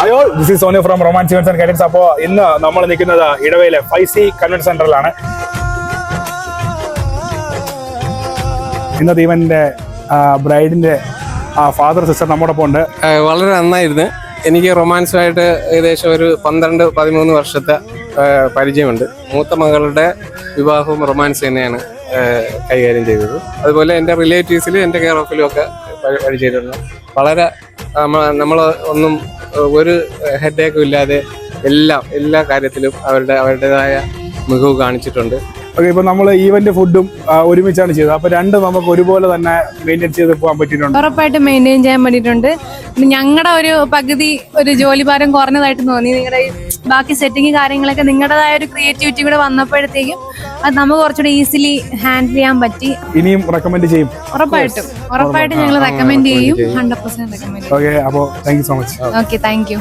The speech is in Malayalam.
Hi all, this is Sonu from Romance Events and Cadets. അപ്പോൾ ഇന്ന് നമ്മൾ നിൽക്കുന്നത് ഇടവയിലെ 5C കൺവെൻഷൻ സെന്ററിലാണ്. ഇന്നത്തെ ഇവന്റെ ബ്രൈഡിന്റെ ഫാദർ സിസ്റ്റർ നമ്മോടൊപ്പം ഉണ്ട്. വളരെ നന്നായിരുന്നു. എനിക്ക് റൊമാൻസുമായിട്ട് ഏകദേശം ഒരു 12-13 വർഷത്തെ പരിചയമുണ്ട്. മൂത്ത മകളുടെ വിവാഹവും റൊമാൻസ് തന്നെയാണ് കൈകാര്യം ചെയ്തത്. അതുപോലെ എൻ്റെ റിലേറ്റീവ്സിൽ എൻ്റെ കെയർ ഓഫിലും ഒക്കെ പരിചയമുണ്ട്. വളരെ നമ്മൾ ഒന്നും ഒരു ഹെഡേക്കും ഇല്ലാതെ എല്ലാ കാര്യത്തിലും അവരുടേതായ മികവ് കാണിച്ചിട്ടുണ്ട്. ഓക്കെ, ഇപ്പൊ നമ്മൾ ഈവന്റ് ഫുഡും ഒരുമിച്ചാണ് ചെയ്തത്. അപ്പൊ രണ്ടും നമുക്ക് ഒരുപോലെ തന്നെ മെയിൻറ്റെയിൻ ചെയ്ത് പോകാൻ പറ്റിയിട്ടുണ്ട്. ഉറപ്പായിട്ട് മെയിൻറ്റെയിൻ ചെയ്യാൻ പറ്റിയിട്ടുണ്ട്. ഞങ്ങളുടെ ഒരു പകുതി ഒരു ജോലിഭാരം കുറഞ്ഞതായിട്ട് തോന്നി. നിങ്ങളുടെ ബാക്കി സെറ്റിങ് കാര്യങ്ങളൊക്കെ നിങ്ങളുടേതായ ഒരു ക്രിയേറ്റിവിറ്റി കൂടെ വന്നപ്പോഴത്തേക്കും അത് നമുക്ക് കുറച്ചുകൂടെ ഈസിലി ഹാൻഡിൽ ചെയ്യാൻ പറ്റി. ഇനിയും റെക്കമെൻഡ് ചെയ്യും? ഉറപ്പായിട്ടും ഞങ്ങൾ റെക്കമെൻഡ് ചെയ്യും. 100% റെക്കമെൻഡ് ചെയ്യും. ഓക്കെ, അപ്പോൾ thank you so much. Okay, thank you.